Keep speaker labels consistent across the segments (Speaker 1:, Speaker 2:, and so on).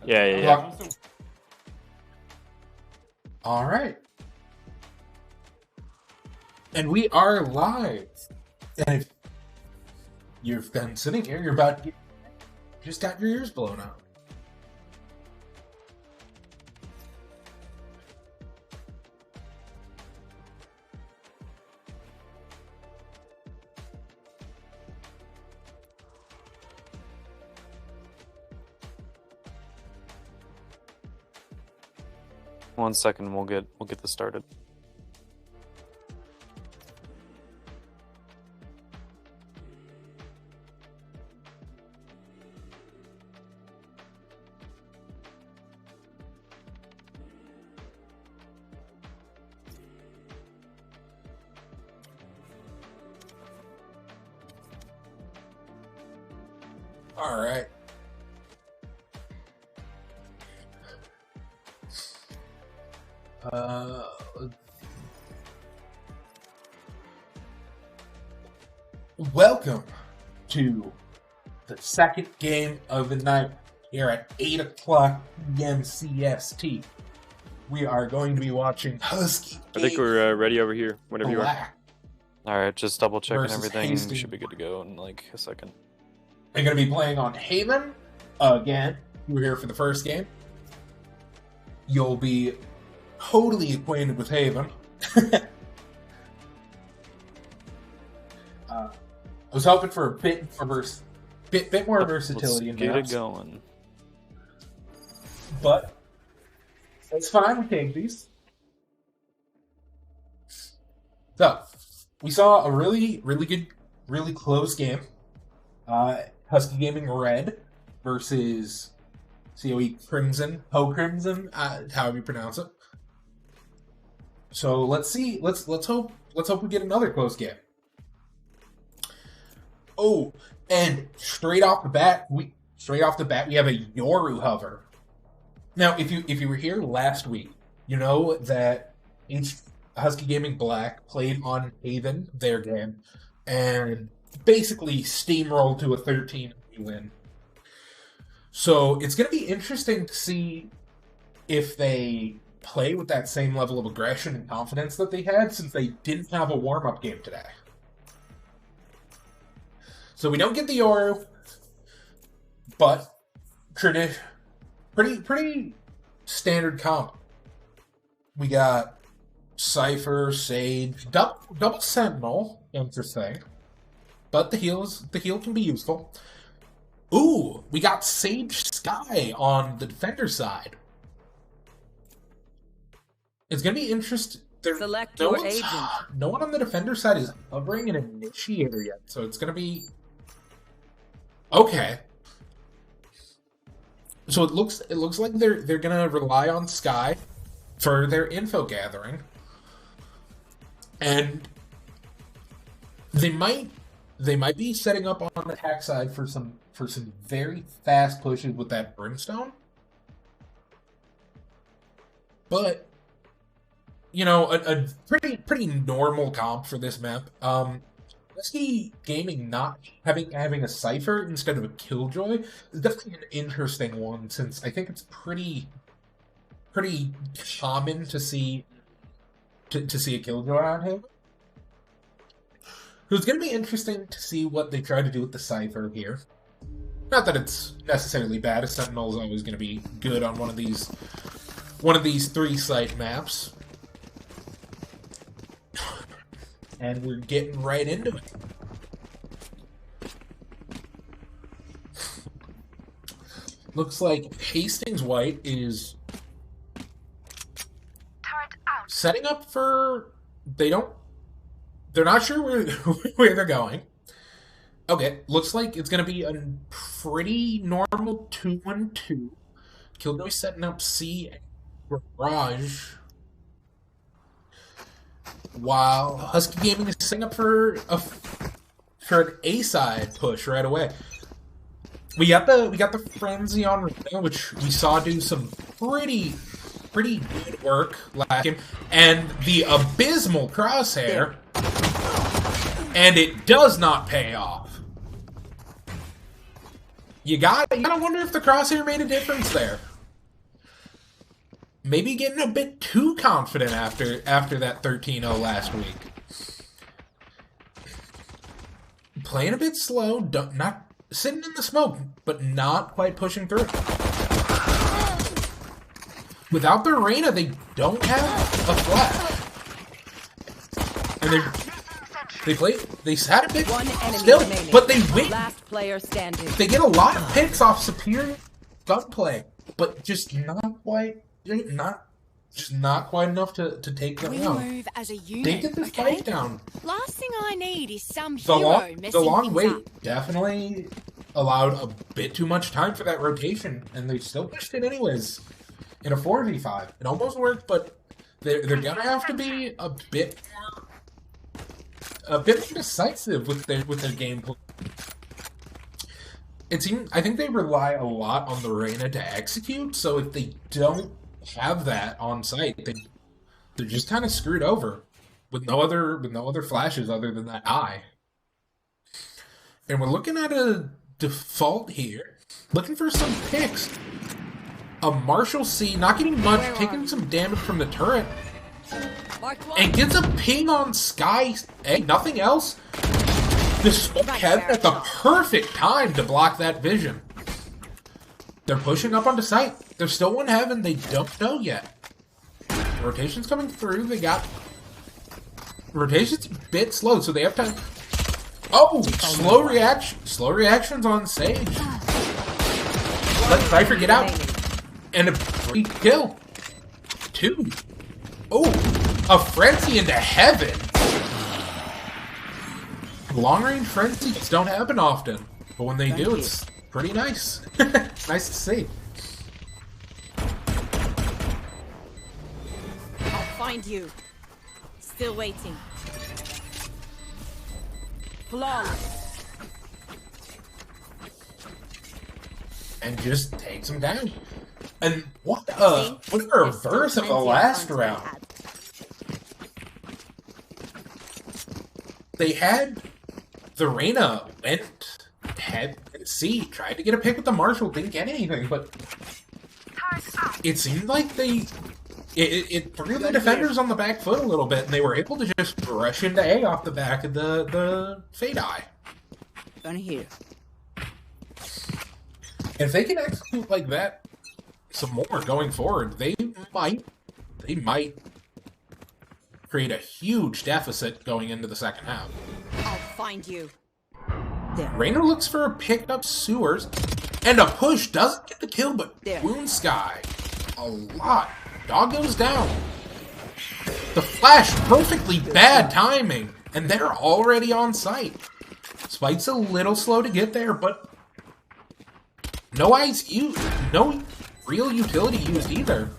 Speaker 1: Yeah.
Speaker 2: All right. And we are live. And if you've been sitting here, you're about to just got your ears blown out.
Speaker 1: One second, we'll get this started.
Speaker 2: All right. Welcome to the second game of the night here at 8 o'clock p.m. CST. We are going to be watching Huskie
Speaker 1: I think we're ready over here, whenever you are.
Speaker 2: Black
Speaker 1: Alright, just double checking
Speaker 2: versus
Speaker 1: everything.
Speaker 2: Hastings.
Speaker 1: Should be good to go in like a second.
Speaker 2: They're going to be playing on Haven. Again, you were here for the first game. You'll be totally acquainted with Haven. I was hoping for a bit more versatility in
Speaker 1: Let's get
Speaker 2: maps,
Speaker 1: it going.
Speaker 2: but it's fine. We take these. So we saw a really good, really close game. Huskie Gaming Red versus COE Crimson, Crimson, however you pronounce it. So let's see. Let's hope we get another close game. Oh, and straight off the bat, we have a Yoru hover. Now, if you were here last week, you know that Huskie Gaming Black played on Haven, their game, and basically steamrolled to a 13 win. So it's going to be interesting to see if they play with that same level of aggression and confidence that they had, since they didn't have a warm-up game today. So we don't get the Yoru, but pretty standard comp. We got Cypher, Sage, double Sentinel, interesting. But the heal can be useful. Ooh, we got Sage Sky on the defender side. It's gonna be interesting.
Speaker 3: Select your agent.
Speaker 2: No one on the defender side is hovering an initiator yet, so it's gonna be okay. So it looks like they're gonna rely on Sky for their info gathering, and they might be setting up on the attack side for some very fast pushes with that Brimstone. But you know, a pretty normal comp for this map. Huskie Gaming not having a Cypher instead of a Killjoy is definitely an interesting one, since I think it's pretty common to see a Killjoy on him. So it's going to be interesting to see what they try to do with the Cypher here. Not that it's necessarily bad. A Sentinel is always going to be good on one of these 3-site maps. And we're getting right into it. Looks like Hastings White is setting up for... They're not sure where they're going. Okay, looks like it's going to be a pretty normal 2-1-2. Killjoy setting up C and Garage, while Huskie Gaming is setting up for an A-side push right away. We got the Frenzy on Reno, which we saw do some pretty good work last game, and the abysmal crosshair, and it does not pay off. You gotta wonder if the crosshair made a difference there. maybe getting a bit too confident after that 13-0 last week. Playing a bit slow, not sitting in the smoke, but not quite pushing through. Without the Reyna, they don't have a flash. And they sat a bit still, but they win.
Speaker 3: Last player standing.
Speaker 2: They get a lot of picks off superior gunplay, but just not quite enough to take them out.
Speaker 4: Move as a unit,
Speaker 2: They get this fight down.
Speaker 4: Last thing I need is some
Speaker 2: The
Speaker 4: hero
Speaker 2: long,
Speaker 4: messing
Speaker 2: the long
Speaker 4: things
Speaker 2: wait
Speaker 4: up.
Speaker 2: definitely allowed a bit too much time for that rotation, and they still pushed it anyways. In a 4v5, it almost worked, but they're gonna have to be a bit more decisive with their gameplay. I think they rely a lot on the Reyna to execute, so if they don't have that on site, they're just kind of screwed over with no other flashes other than that eye. And we're looking at a default here, looking for some picks. A Marshall C, not getting much, taking some damage from the turret, and gets a ping on Sky A, nothing else. The smoke heaven at the perfect time to block that vision. They're pushing up onto site. There's still one heaven, they don't know yet. Rotation's coming through, they got... Rotation's a bit slow, so they have time... Oh! Slow reactions on Sage. Let Cypher get out. And a free kill. 2. Oh, a frenzy into heaven. Long-range frenzies don't happen often, but when they do, it's pretty nice. Nice to see.
Speaker 4: I'll find you. Still waiting. Flawless.
Speaker 2: And just takes them down. And what a reverse of the last round. They had the Reyna went head and C, tried to get a pick with the Marshall, didn't get anything, but it seemed like it threw the defenders on the back foot a little bit, and they were able to just rush into A off the back of the Fade Eye.
Speaker 3: Gonna hear.
Speaker 2: If they can execute like that some more going forward, they might create a huge deficit going into the second half.
Speaker 4: I'll find you.
Speaker 2: Reyna looks for a picked up sewers, and a push doesn't get the kill, but wounds Sky a lot. Dog goes down. The flash, perfectly bad timing, and they're already on site. Spike's a little slow to get there, but no real utility used either.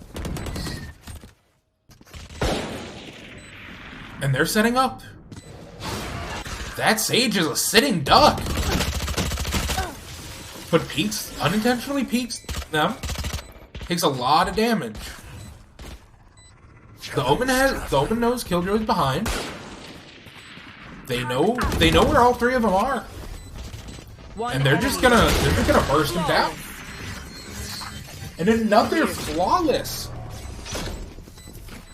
Speaker 2: And they're setting up. That Sage is a sitting duck. But unintentionally peeks them. Takes a lot of damage. The Omen knows Killjoy's behind. They know where all three of them are. And they're just gonna burst him down. And another flawless.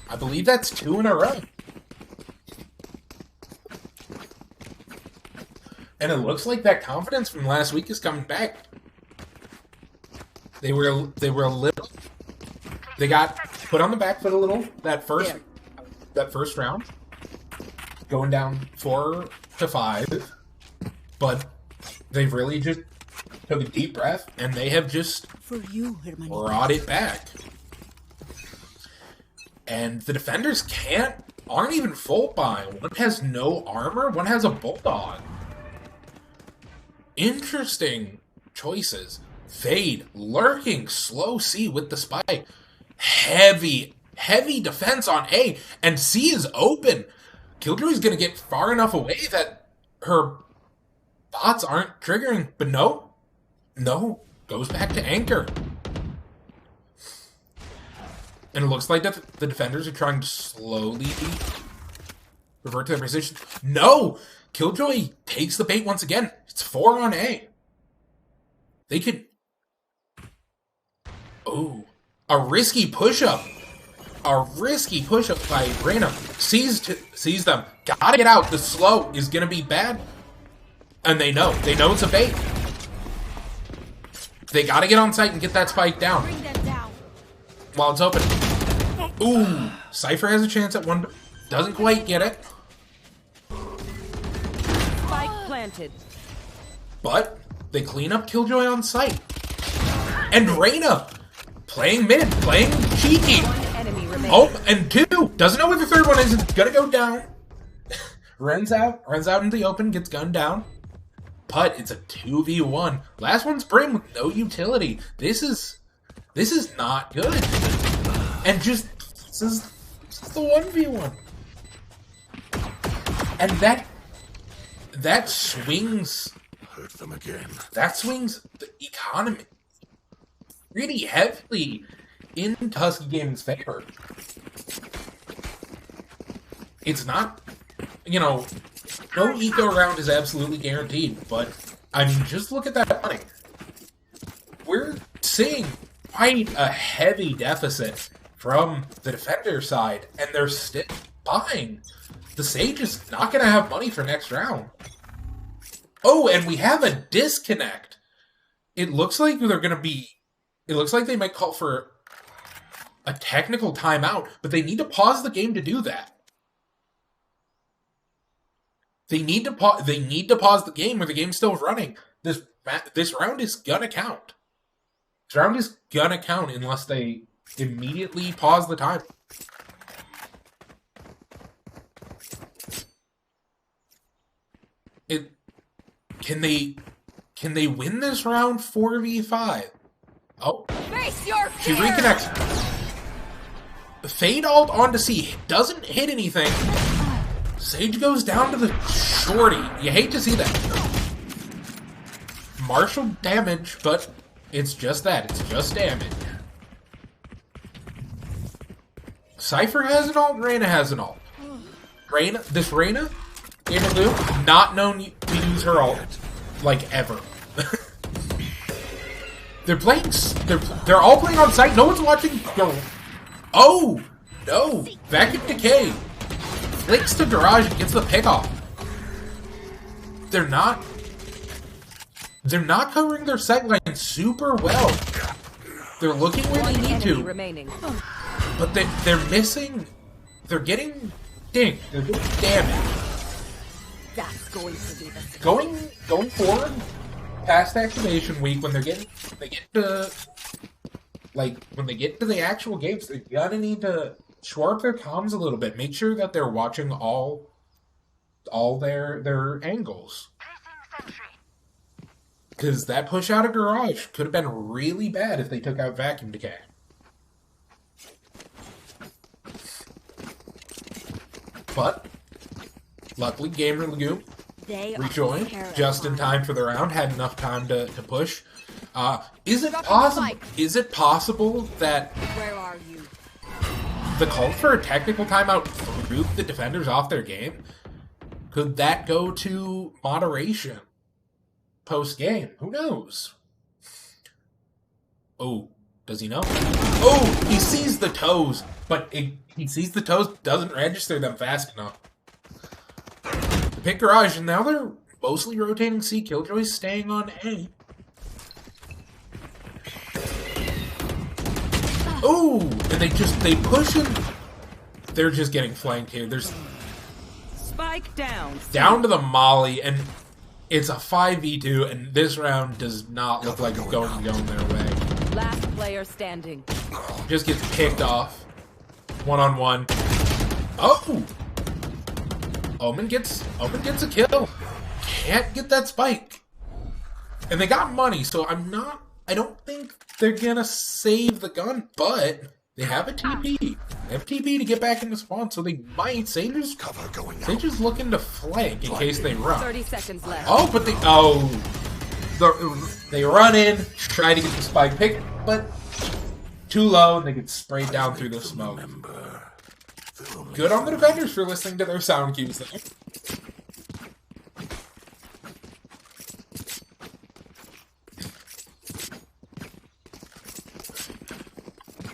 Speaker 2: I believe that's 2 in a row. And it looks like that confidence from last week is coming back. They got put on the back foot a little that first round, going down 4-5, but they've really just took a deep breath and they have just brought it back. And the defenders aren't even full buy. One has no armor, one has a bulldog. Interesting choices. Fade, lurking, slow C with the spike. Heavy defense on A, and C is open. Killjoy's gonna get far enough away that her bots aren't triggering, but no, goes back to anchor. And it looks like the defenders are trying to slowly revert to their position. No! Killjoy takes the bait once again. It's 4 on A. They could... Oh. A risky push-up. A risky push-up by Reyna. Sees them. Gotta get out. The slow is gonna be bad. And they know. They know it's a bait. They gotta get on site and get that spike down.
Speaker 4: Bring them down.
Speaker 2: While it's open. Ooh. Cypher has a chance at one. Doesn't quite get it.
Speaker 3: Spike planted.
Speaker 2: But they clean up Killjoy on site. And Reyna playing mid, playing cheeky.
Speaker 3: One enemy remaining.
Speaker 2: Oh, and 2. Doesn't know where the third one is. It's gonna go down. Runs out in the open, gets gunned down. But it's a 2v1. Last one's Brim with no utility. This is not good. And just this is the 1v1. And that swings.
Speaker 5: Hurt them again.
Speaker 2: That swings the economy really heavily into Husky Gaming's favor. It's not, no eco round is absolutely guaranteed, but, I mean, just look at that money. We're seeing quite a heavy deficit from the defender side, and they're still buying. The Sage is not going to have money for next round. Oh, and we have a disconnect. It looks like they might call for a technical timeout, but they need to pause the game to do that. They need to pause the game where the game's still running. This round is gonna count. This round is gonna count unless they immediately pause the time. Can they win this round 4v5? Oh,
Speaker 4: Face your
Speaker 2: she
Speaker 4: fear.
Speaker 2: reconnects. Fade ult onto C. Doesn't hit anything. Sage goes down to the shorty. You hate to see that. Martial damage, but it's just that. It's just damage. Cypher has an ult, Reyna has an ult. Reyna, Gamer Blue, not known to use her ult, like, ever. They're all playing on site. No one's watching. Oh, no. Vacuum Decay flicks to Garage and gets the pick off. They're not covering their sight line super well. They're looking where they need to.
Speaker 3: Remaining.
Speaker 2: But they're missing. They're getting dinged. They're getting damaged.
Speaker 4: That's going to be the
Speaker 2: Going forward, past activation week, when they get to the actual games, they're gonna need to shore up their comms a little bit. Make sure that they're watching all their angles. Because that push out of Garage could have been really bad if they took out Vacuum Decay. But luckily, Gamer Lagoon rejoined just in time for the round. Had enough time to push. Is it possible that
Speaker 4: Where are you?
Speaker 2: the call for a technical timeout threw the defenders off their game? Could that go to moderation post game? Who knows? Oh, does he know? Oh, he sees the toes, but he sees the toes, doesn't register them fast enough. The pick Garage, and now they're mostly rotating C. Killjoy's staying on A. Oh, and they push him. They're just getting flanked here. There's
Speaker 3: Spike
Speaker 2: down to the molly, and it's a 5v2, and this round does not look like it's going their way.
Speaker 3: Last player standing.
Speaker 2: Just gets picked off. 1-on-1. Oh! Omen gets a kill. Can't get that spike. And they got money, so I don't think they're gonna save the gun, but they have a TP. They have TP to get back into spawn, so they might. Sage's looking to flank in case they run.
Speaker 3: 30 seconds left.
Speaker 2: Oh, but they run in, try to get the spike pick, but too low, and they get sprayed down through the smoke. Good on the defenders for listening to their sound cues there.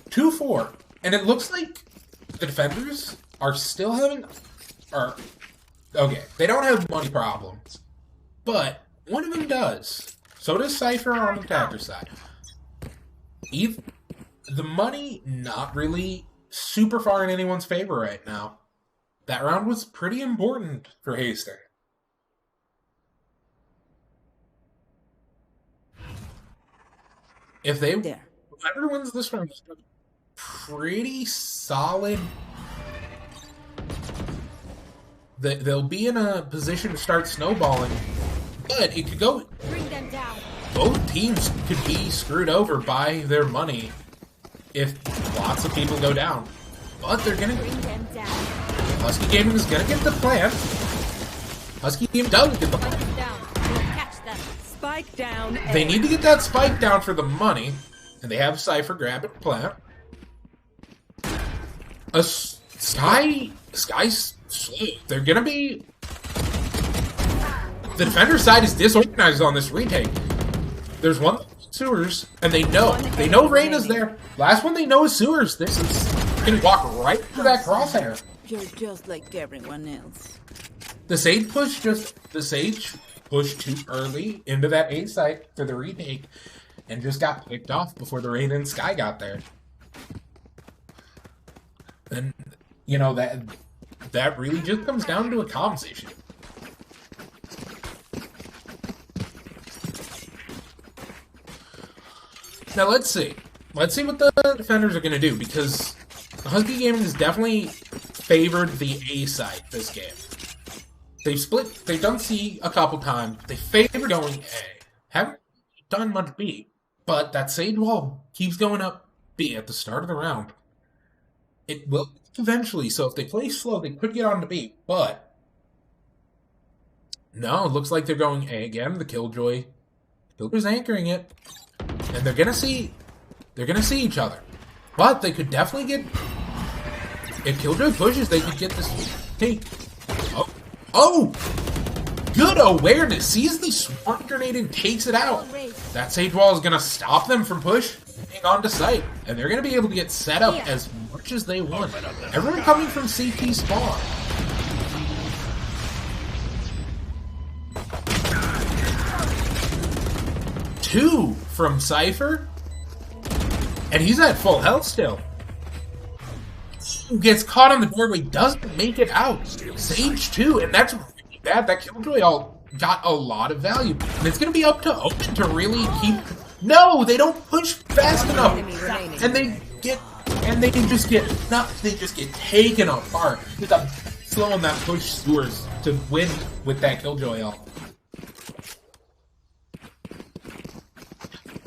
Speaker 2: 2-4, and it looks like the defenders are still having... Okay, they don't have money problems, but one of them does. So does Cypher on the attacker side. The money, not really super far in anyone's favor right now. That round was pretty important for Hastings. If they... Whoever wins this round is pretty solid. They'll be in a position to start snowballing, but it could go...
Speaker 4: Bring them down.
Speaker 2: Both teams could be screwed over by their money if lots of people go down. But they're gonna...
Speaker 4: Bring them down.
Speaker 2: Huskie Gaming is gonna get the plan. Huskie Gaming does get the plan.
Speaker 4: Spike down. We'll catch them.
Speaker 3: Spike down. A.
Speaker 2: They need to get that spike down for the money, and they have Cypher grab it, plant. Sky's slow. They're gonna be... The defender side is disorganized on this retake. There's one sewers, and they know Reyna's there. Last one they know is sewers. This is gonna walk right through that crosshair.
Speaker 5: You're just like everyone else.
Speaker 2: The Sage pushed too early into that A site for the retake, and just got picked off before the Reyna and Sky got there. And you know that really just comes down to a comms issue. Now let's see what the defenders are going to do, because Huskie Gaming has definitely favored the A side this game. They've done C a couple times. They favor going A. Haven't done much B, but that Sage wall keeps going up B at the start of the round. It will eventually, so if they play slow, they could get on to B, but no, it looks like they're going A again. The Killjoy's anchoring it. And they're gonna see each other. But they could definitely get... If Killjoy pushes, they could get this take. Oh! Good awareness! Sees the swarm grenade and takes it out. That Sage Wall is gonna stop them from pushing onto site. And they're gonna be able to get set up as much as they want. Everyone coming from CT spawn. Two from Cypher, and he's at full health still. Gets caught on the doorway, doesn't make it out. Sage 2, and that's really bad. That Killjoy all got a lot of value, and it's going to be up to Open to really keep... No, they don't push fast enough, and they just get taken apart. Just slowing that push sewers to win with that Killjoy all.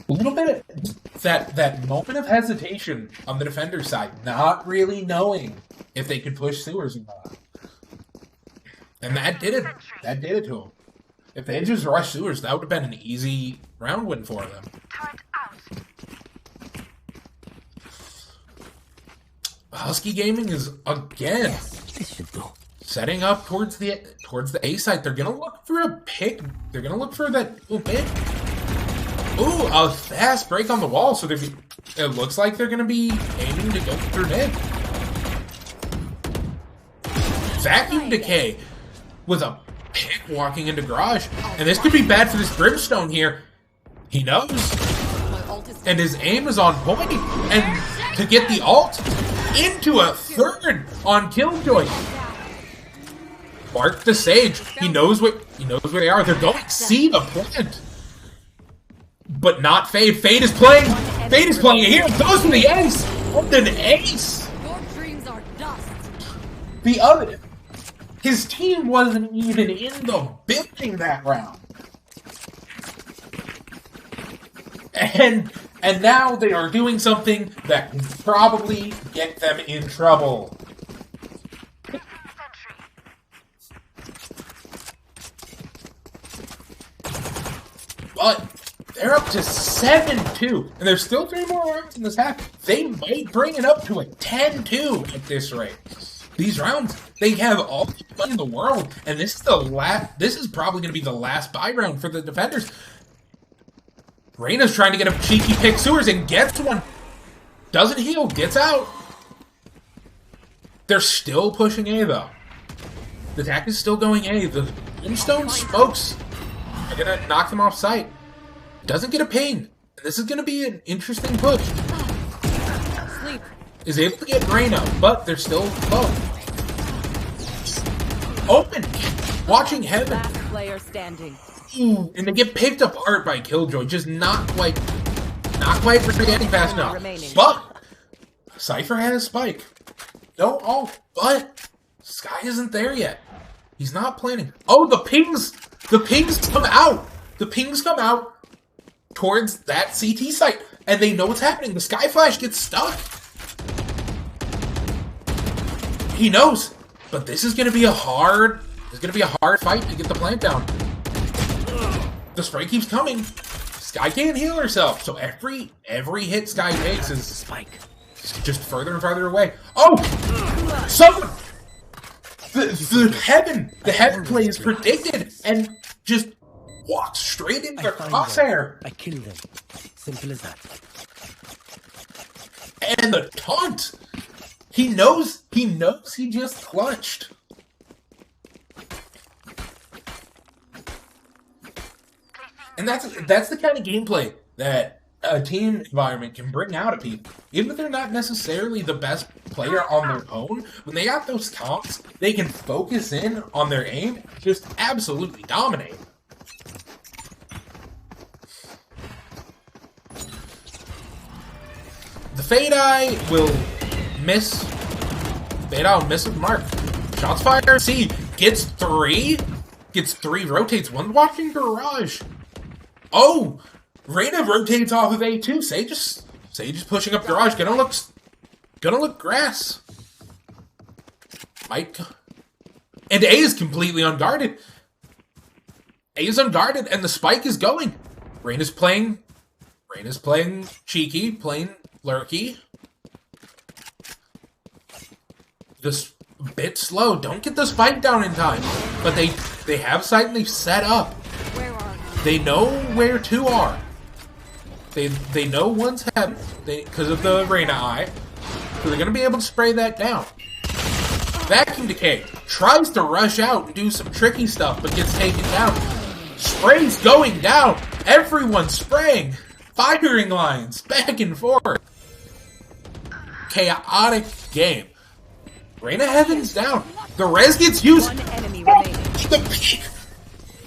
Speaker 2: A little bit of that moment of hesitation on the defender side, not really knowing if they could push sewers or not. And that did it. That did it to them. If they had just rushed sewers, that would have been an easy round win for them. Huskie Gaming is again setting up towards the A site. They're gonna look for a pick. They're gonna look for that pick. Ooh, a fast break on the wall, so it looks like they're going to be aiming to go through mid. Vacuum Decay with a pick walking into Garage. And this could be bad for this Brimstone here. He knows. And his aim is on point. And to get the ult into a third on Killjoy. Mark the Sage. He knows where they are. They're going to see the plant. But not Fade. Fade is playing. Fade is playing it here. It goes for the ace. And an ace.
Speaker 4: Your dreams are dust.
Speaker 2: The other. His team wasn't even in the building that round. And now they are doing something that can probably get them in trouble. But they're up to 7-2, and there's still 3 more rounds in this half. They might bring it up to a 10-2 at this rate. These rounds, they have all the fun in the world, and this is probably going to be the last buy round for the defenders. Reyna's trying to get a cheeky pick sewers and gets one. Doesn't heal, gets out. They're still pushing A, though. The attack is still going A. The Brimstone smokes are going to knock them off site. Doesn't get a ping. And this is going to be an interesting push.
Speaker 3: Sleep.
Speaker 2: Is able to get Reyna, but they're still low. Open! Watching Heaven.
Speaker 3: Last player standing.
Speaker 2: Ooh, and they get picked apart by Killjoy. Just not quite reacting fast enough. But Cypher has Spike. No ult, but Sky isn't there yet. He's not planning. Oh, the pings come out. The pings come out towards that CT site, and they know what's happening. The Sky Flash gets stuck. He knows, but this is going to be a hard. It's going to be a hard fight to get the plant down. The spray keeps coming. Sky can't heal herself, so every hit Sky takes is Spike. Just further and farther away. Oh! Someone! The heaven play is predicted and just walks straight into their crosshair.
Speaker 6: I kill them. Simple as that.
Speaker 2: And the taunt! He knows he just clutched. And that's the kind of gameplay that a team environment can bring out of people. Even if they're not necessarily the best player on their own, when they got those comps, they can focus in on their aim and just absolutely dominate. The Fade Eye will miss. Fade Eye will miss with Mark. Shots fired. C gets three. Gets three. Rotates one. Watching Garage. Oh! Reyna rotates off of A2. Sage is pushing up Garage. Gonna look grass. Might. And A is completely unguarded. A is unguarded, and the spike is going. Reyna's playing cheeky, playing lurky. Just a bit slow. Don't get the spike down in time. But they have sight and they've set up.
Speaker 4: Where are you?
Speaker 2: They know where two are. They know one's heaven because of the Reyna eye. So they're going to be able to spray that down. Vacuum Decay tries to rush out and do some tricky stuff, but gets taken down. Spray's going down. Everyone's spraying. Firing lines back and forth. Chaotic game. Reyna Heaven's down. The res gets used.
Speaker 3: One enemy remaining.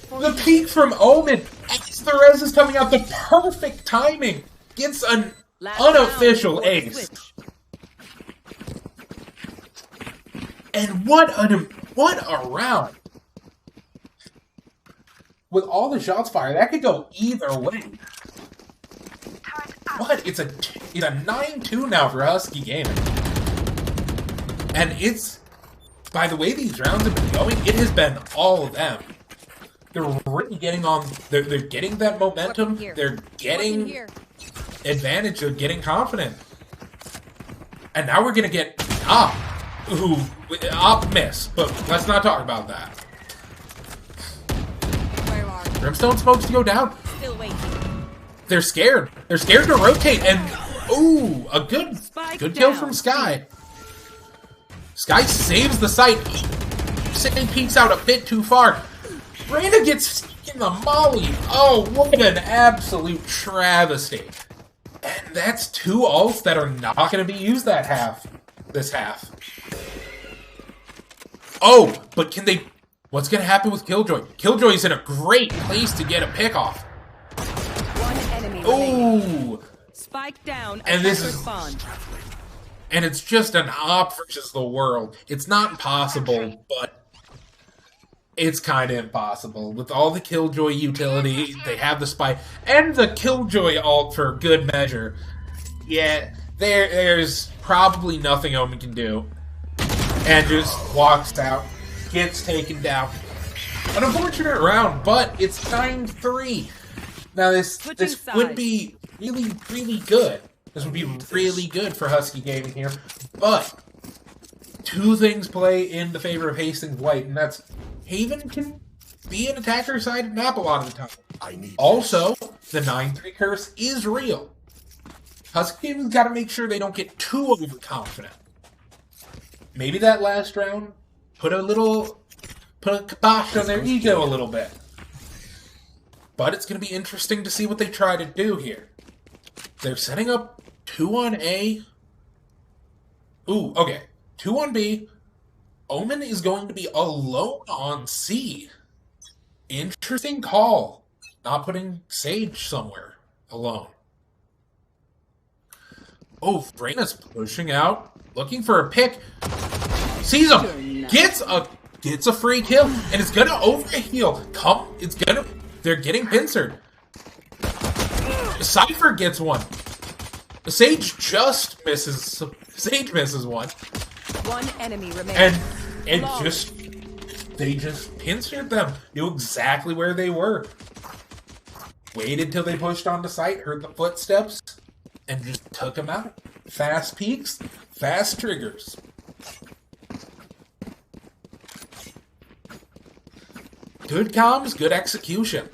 Speaker 2: The peak from Omen. As the res is coming out, the perfect timing. Gets an unofficial ace. And what a round. With all the shots fired, that could go either way. What? It's a 9-2 now for Huskie Gaming. And it's, by the way these rounds have been going, it has been all of them. They're really getting on, they're getting that momentum, they're getting advantage, they're getting confident. And now we're gonna get Op miss, but let's not talk about that.
Speaker 4: Where are you?
Speaker 2: Brimstone smokes to go down.
Speaker 4: Still waiting.
Speaker 2: They're scared. They're scared to rotate, and ooh, a good kill from Sky. Sky saves the site. Sydney peeks out a bit too far. Reyna gets in the molly. Oh, what an absolute travesty. And that's two ults that are not going to be used this half. Oh, but can they... What's going to happen with Killjoy? Killjoy's in a great place to get a pick off.
Speaker 3: One enemy remaining.
Speaker 2: Ooh.
Speaker 3: Spike down.
Speaker 2: And this is...
Speaker 3: Spawn.
Speaker 2: And it's just an op versus the world. It's not impossible, but it's kind of impossible. With all the Killjoy utility, they have the spike, and the Killjoy ult for good measure. Yeah, there's probably nothing Omen can do. And just walks out, gets taken down. An unfortunate round, but it's 9-3. Now this would be really, really good. This would be really good for Huskie Gaming here, but two things play in the favor of Hastings White, and that's Haven can be an attacker-sided map a lot of the time. Also, the 9-3 curse is real. Huskie Gaming's got to make sure they don't get too overconfident. maybe that last round put a kibosh on their ego a little bit. But it's going to be interesting to see what they try to do here. They're setting up 2 on A. Ooh, okay. 2 on B. Omen is going to be alone on C. Interesting call. Not putting Sage somewhere alone. Oh, Reyna's pushing out. Looking for a pick. Sees him. Gets a free kill. And it's going to overheal. They're getting pincered. Cypher gets one. Sage just misses. Sage misses one.
Speaker 3: One enemy remains.
Speaker 2: And they just pincered them. Knew exactly where they were. Waited till they pushed onto site, heard the footsteps, and just took them out. Fast peaks, fast triggers. Good comms, good execution.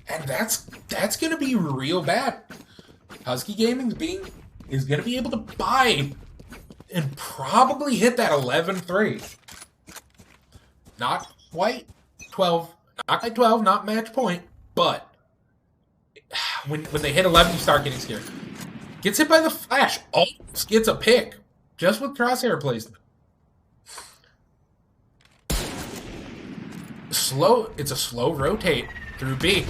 Speaker 2: And that's gonna be real bad. Huskie Gaming is gonna be able to buy and probably hit that 11-3. Not quite 12. Not quite 12, not match point, but when they hit 11, you start getting scared. Gets hit by the flash, almost gets a pick, just with crosshair placement. It's a slow rotate through B.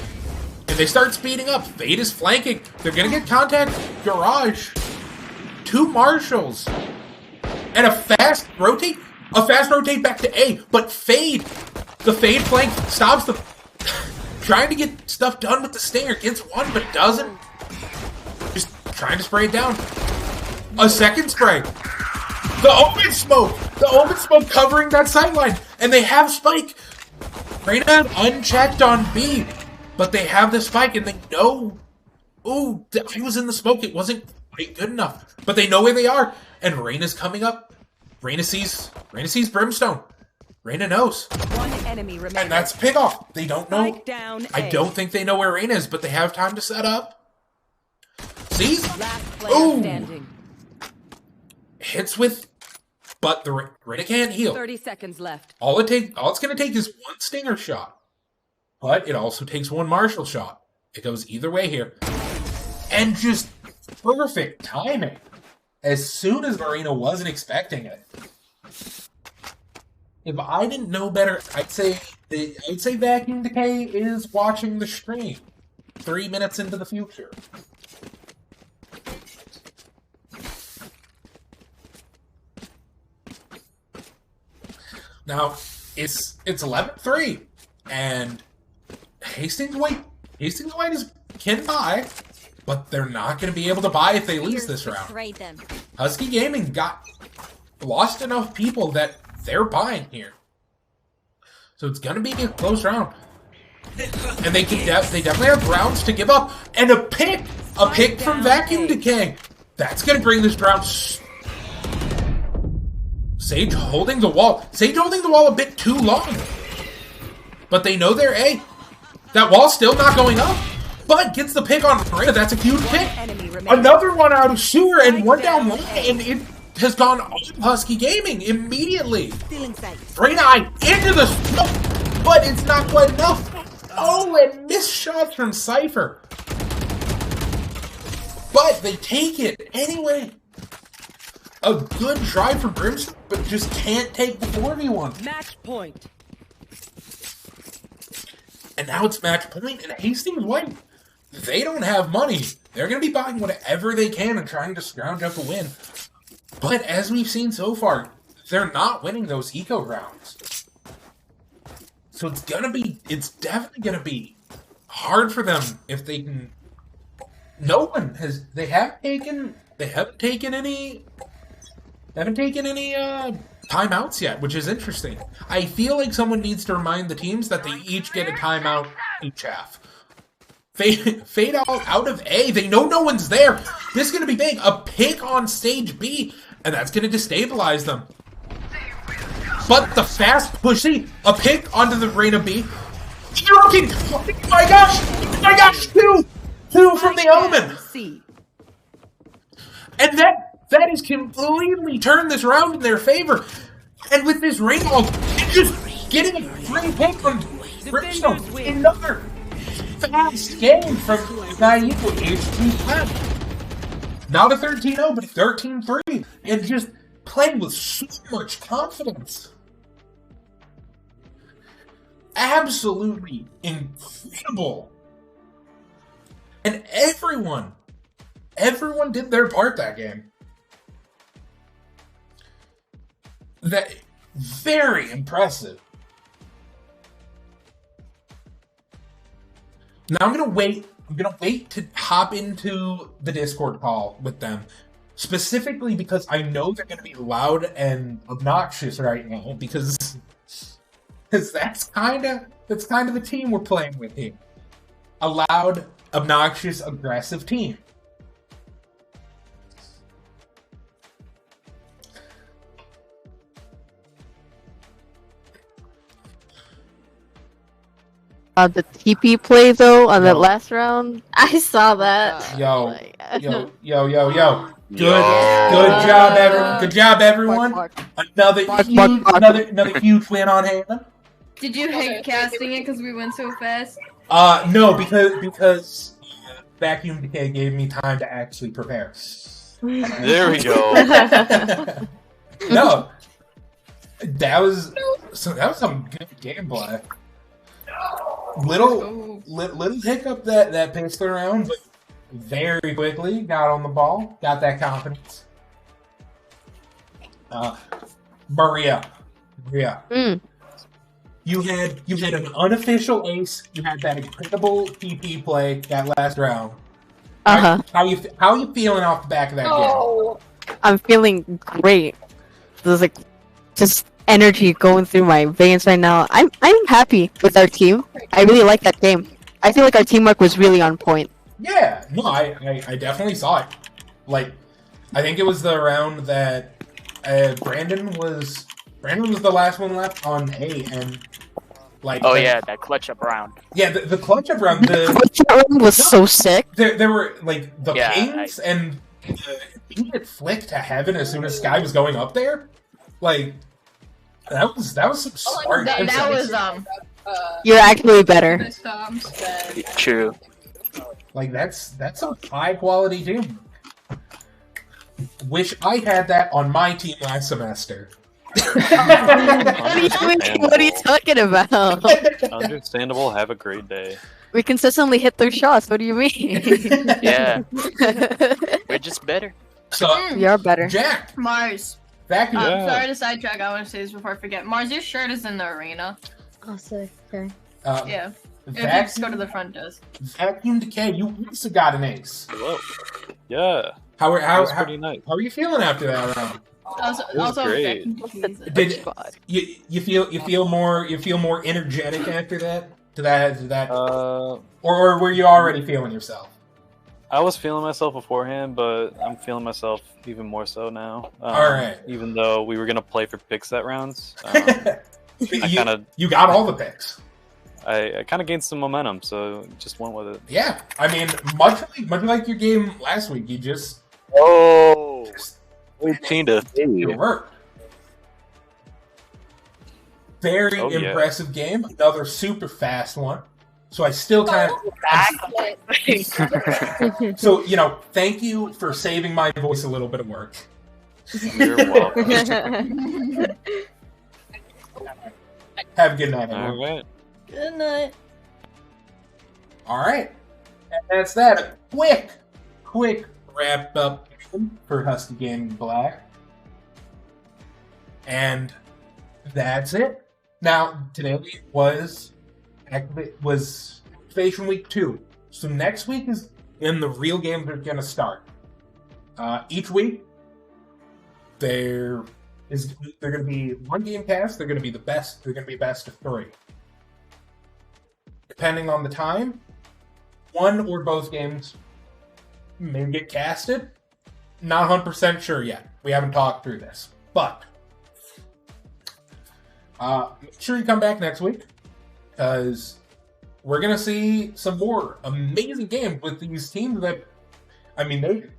Speaker 2: And they start speeding up. Fade is flanking. They're gonna get contact. Garage. 2 marshals. And a fast rotate back to A. But Fade, the Fade flank stops them. Trying to get stuff done with the Stinger. Gets one, but doesn't. Just trying to spray it down. A second spray. The Omen smoke. The Omen smoke covering that sideline. And they have Spike. Reyna unchecked on B. But they have the Spike and they know. Ooh, he was in the smoke. It wasn't quite good enough. But they know where they are. And Reyna's coming up. Reyna sees Brimstone. Reyna knows.
Speaker 3: One enemy remains.
Speaker 2: And that's pick off. They don't know.
Speaker 3: Spike down
Speaker 2: I
Speaker 3: A.
Speaker 2: don't think they know where Reyna is, but they have time to set up. See?
Speaker 3: Last player
Speaker 2: Ooh.
Speaker 3: standing.
Speaker 2: Hits with, but the Reyna can't heal.
Speaker 3: 30 seconds left.
Speaker 2: All it's gonna take is 1 Stinger shot. But it also takes 1 Marshall shot. It goes either way here. And just perfect timing. As soon as Marina wasn't expecting it. If I didn't know better, I'd say Vacuum Decay is watching the stream 3 minutes into the future. Now, it's 11-3, and Hastings White can buy, but they're not going to be able to buy if they lose this round. Huskie Gaming lost enough people that they're buying here. So it's going to be a close round. And they definitely have rounds to give up. And a pick from Vacuum Decay. That's going to bring this round. Sage holding the wall. Sage holding the wall a bit too long. But they know they're A. That wall's still not going up. But gets the pick on Marina. That's a huge pick. Another one out of sewer and one down one. And it has gone off Huskie Gaming immediately. Reyna into the smoke. But it's not quite enough. Oh, and missed shots from Cypher. But they take it anyway. A good try for Brimstone, but just can't take the 4v1.
Speaker 3: Match point.
Speaker 2: And now it's match point, and Hastings White, they don't have money. They're going to be buying whatever they can and trying to scrounge up a win. But as we've seen so far, they're not winning those eco rounds. So it's definitely going to be hard for them if they can. They haven't taken any timeouts yet, which is interesting. I feel like someone needs to remind the teams that they each get a timeout each half. Fade out of A. They know no one's there. This is going to be big. A pick on stage B, and that's going to destabilize them. But the fast pushing, a pick onto the Reyna B. Oh my gosh! Two from the Omen!
Speaker 3: C.
Speaker 2: And That has completely turned this round in their favor. And with this Ringwald, just getting a free pick on Brimstone. Another fast game from NIU Huskie. Not a 13-0, but a 13-3. And just playing with so much confidence. Absolutely incredible. And everyone did their part that game. That very impressive. Now I'm gonna wait to hop into the Discord call with them, specifically because I know they're gonna be loud and obnoxious right now, because that's kind of the team we're playing with here. A loud, obnoxious, aggressive team.
Speaker 7: The TP play though on that last round, I saw that.
Speaker 2: Yo. Good job, everyone. Another huge win on hand.
Speaker 8: Did you hate casting it because we went so fast?
Speaker 2: No, because Vacuum Decay gave me time to actually prepare.
Speaker 1: There we go.
Speaker 2: No, that was some good gameplay. Little hiccup that paced around, but very quickly got on the ball, got that confidence. Maria. You had an unofficial ace. You had that incredible TP play that last round. How you feeling off the back of that game?
Speaker 7: I'm feeling great. There's like just energy going through my veins right now. I'm happy with our team. I really like that game. I feel like our teamwork was really on point.
Speaker 2: Yeah, no, I definitely saw it. Like, I think it was the round that Brandon was the last one left on A, and like
Speaker 9: that clutch up round.
Speaker 2: Yeah, the clutch up round. The
Speaker 7: clutch up round was so sick.
Speaker 2: There were like the pings and being it flicked to heaven as soon as Sky was going up there. Like that was some smart.
Speaker 8: That was
Speaker 7: You're actually better.
Speaker 9: True.
Speaker 2: Like that's some high quality team. Wish I had that on my team last semester.
Speaker 7: What are you talking about?
Speaker 1: Understandable. Have a great day.
Speaker 7: We consistently hit their shots. What do you mean?
Speaker 9: Yeah. We're just better.
Speaker 2: So
Speaker 7: We are better.
Speaker 2: Jack,
Speaker 8: Mars.
Speaker 2: Vacuum.
Speaker 8: Sorry to sidetrack. I want to say this before I forget. Mars, your shirt is in the arena.
Speaker 7: Oh, sorry. Okay.
Speaker 8: Yeah. If you just go to the front desk.
Speaker 2: Vacuum Decay, you also got an ace.
Speaker 1: Hello. Yeah.
Speaker 2: How
Speaker 1: pretty nice.
Speaker 2: How are you feeling after that round?
Speaker 8: Also
Speaker 1: great.
Speaker 2: Did you feel more energetic after that? Did that or were you already feeling yourself?
Speaker 1: I was feeling myself beforehand, but I'm feeling myself even more so now.
Speaker 2: All right.
Speaker 1: Even though we were gonna play for picks that rounds,
Speaker 2: you got all the picks.
Speaker 1: I kind of gained some momentum, so just went with it.
Speaker 2: Yeah, I mean, much like your game last week, you just
Speaker 1: 18 to 3.
Speaker 2: It worked. Very impressive game. Another super fast one. So I still kind of... So, thank you for saving my voice a little bit of work.
Speaker 1: You're welcome.
Speaker 2: Have a good night, everyone.
Speaker 1: All right.
Speaker 8: Good night.
Speaker 2: All right. And that's that. A quick wrap up for Huskie Gaming Black. And that's it. Now, today was Activation Week 2. So next week is when the real games are going to start. Each week, they're going to be one game cast. They're going to be the best. They're going to be best of 3. Depending on the time, one or both games may get casted. Not 100% sure yet. We haven't talked through this. But make sure you come back next week, because we're going to see some more amazing games with these teams that, I mean,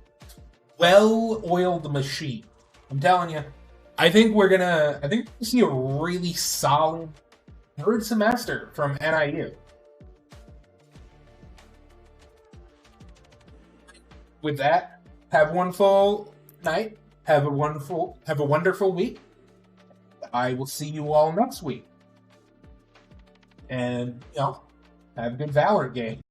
Speaker 2: well-oiled machine. I'm telling you. I think we're gonna see a really solid third semester from NIU. With that, have a wonderful night. Have a wonderful week. I will see you all next week. And have a good Valorant game.